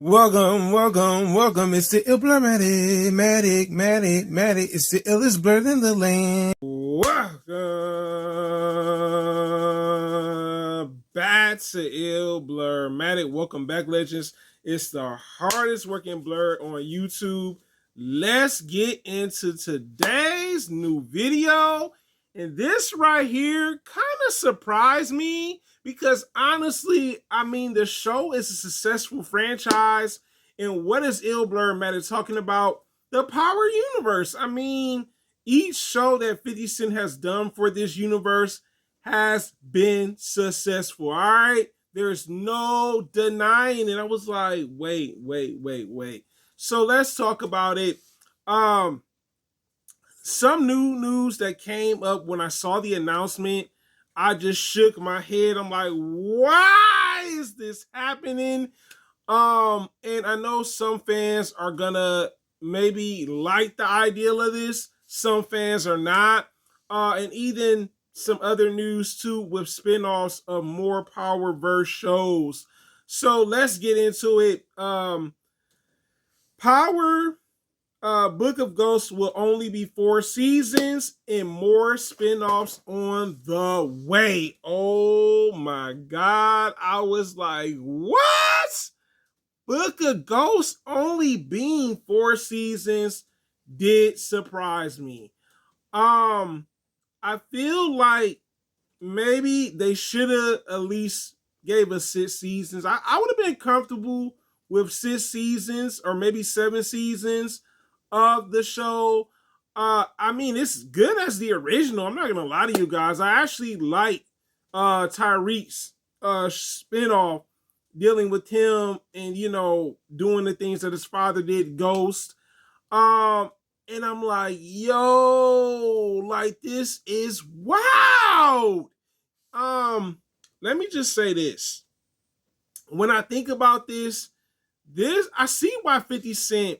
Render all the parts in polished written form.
Welcome. It's the Matic. It's the illest blerd in the land. Welcome back to Blerd. Welcome back, legends. It's the hardest working blerd on YouTube. Let's get into today's new video. And this right here kind of surprised me because honestly, the show is a successful franchise. And what is blerd talking about? The Power Universe. Each show that 50 Cent has done for this universe has been successful. All right. There's no denying it. I was like, wait. So let's talk about it. Some new news that came up when I saw the announcement, I just shook my head. I'm like, why is this happening? And I know some fans are gonna maybe like the idea of this. Some fans are not. And even some other news too with spinoffs of more Powerverse shows. So let's get into it. Power Book of Ghosts will only be 4 seasons and more spinoffs on the way. Oh my God. I was like, what? Book of Ghosts only being 4 seasons did surprise me. I feel like maybe they should have at least gave us 6 seasons. I would have been comfortable with 6 seasons or maybe 7 seasons of the show. It's good as the original. I'm not gonna lie to you guys. I actually like Tyreek's spinoff dealing with him and doing the things that his father did, Ghost. And I'm like, yo, like this is wild. Let me just say this. When I think about this, I see why 50 Cent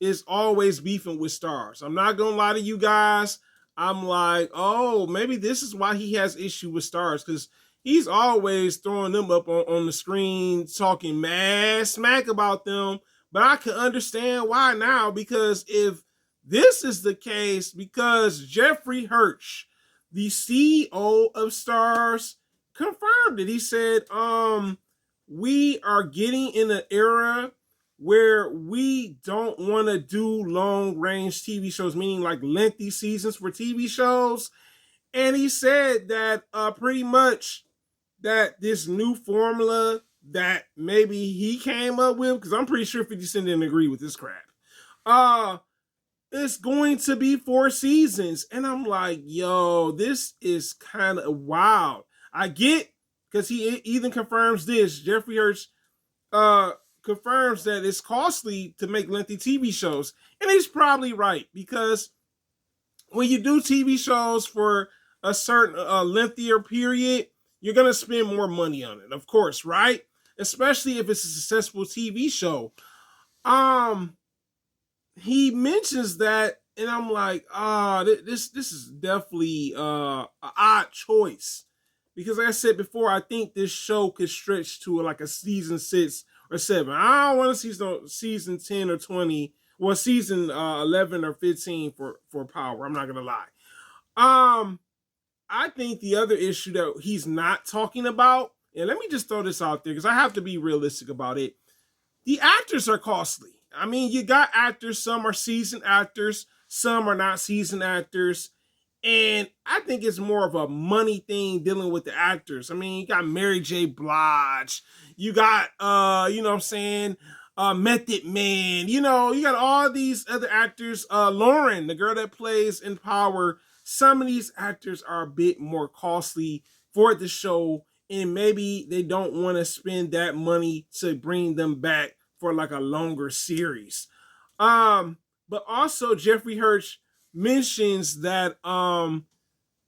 is always beefing with stars. I'm not gonna lie to you guys. I'm like, oh, maybe this is why he has issue with stars, because he's always throwing them up on the screen, talking mad smack about them. But I can understand why now, because if this is the case, because Jeffrey Hirsch, the CEO of Stars, confirmed it. He said, we are getting in an era where we don't want to do long range TV shows, meaning like lengthy seasons for TV shows. And he said that pretty much that this new formula that maybe he came up with, because I'm pretty sure 50 Cent didn't agree with this crap, it's going to be 4 seasons. And I'm like, yo, this is kind of wild. I get, because he even confirms this, Jeffrey Hirsch confirms that it's costly to make lengthy TV shows. And he's probably right, because when you do TV shows for a certain lengthier period, you're going to spend more money on it, of course, right? Especially if it's a successful TV show. He mentions that, and I'm like, this is definitely an odd choice. Because like I said before, I think this show could stretch to like a season 6 or 7. I don't want to see season 10 or 20, or season 11 or 15 for Power. I'm not gonna lie. I think the other issue that he's not talking about, and let me just throw this out there because I have to be realistic about it. The actors are costly. You got actors, some are seasoned actors, some are not seasoned actors. And I think it's more of a money thing dealing with the actors. You got Mary J. Blige, you got Method Man, you got all these other actors. Lauren, the girl that plays in Power, some of these actors are a bit more costly for the show, and maybe they don't want to spend that money to bring them back for like a longer series. But also Jeffrey Hirsch mentions that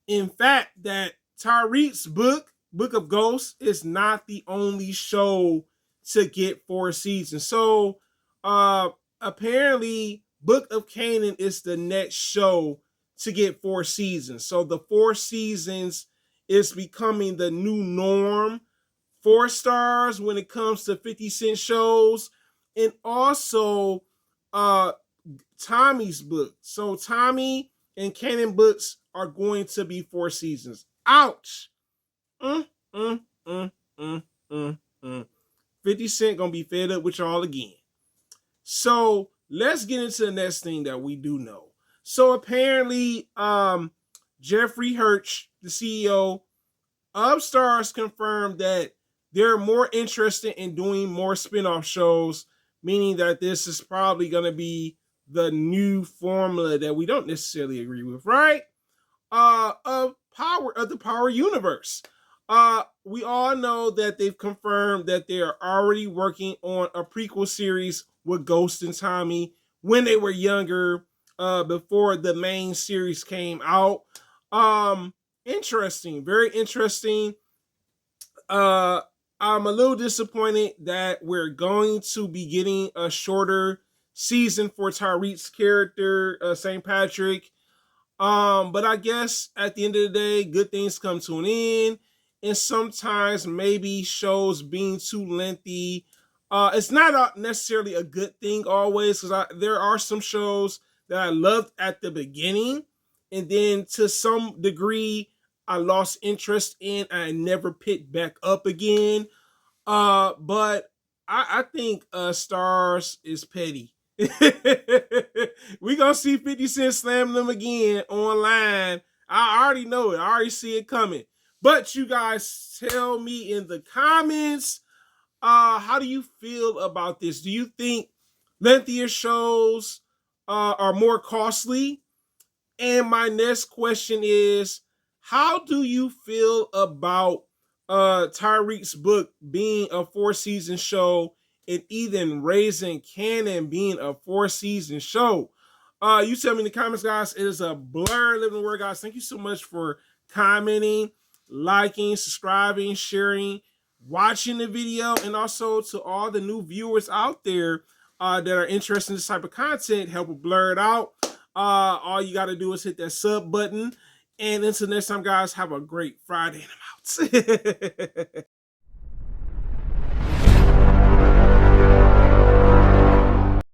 in fact that Tyreek's book of Ghosts is not the only show to get 4 seasons. So apparently Book of Canaan is the next show to get 4 seasons. So the 4 seasons is becoming the new norm for Stars when it comes to 50 Cent shows. and also Tommy's book. So Tommy and Canon books are going to be 4 seasons. Ouch. Mm, mm, mm, mm, mm, mm. 50 Cent gonna be fed up with y'all again. So let's get into the next thing that we do know. So apparently, Jeffrey Hirsch, the CEO of Stars, confirmed that they're more interested in doing more spin-off shows, meaning that this is probably going to be the new formula that we don't necessarily agree with, right? Of the Power universe. We all know that they've confirmed that they are already working on a prequel series with Ghost and Tommy when they were younger, before the main series came out. Interesting, very interesting. Uh, I'm a little disappointed that we're going to be getting a shorter season for Tyreek's character, St. Patrick. But I guess at the end of the day, good things come to an end. And sometimes maybe shows being too lengthy, it's not necessarily a good thing always, because there are some shows that I loved at the beginning, and then to some degree I lost interest in and I never picked back up again. But I think Stars is petty. We gonna see 50 Cent slam them again online. I already know it. I already see it coming. But you guys tell me in the comments, how do you feel about this? Do you think lengthier shows are more costly? And my next question is, how do you feel about Tyreek's book being a 4 season show and even Raising Cannon being a 4 season show? You tell me in the comments, guys. It is a blur living word, guys. Thank you so much for commenting, liking, subscribing, sharing, watching the video, and also to all the new viewers out there that are interested in this type of content. Help a blerd out. All you got to do is hit that sub button. And until next time, guys, have a great Friday, and I'm out.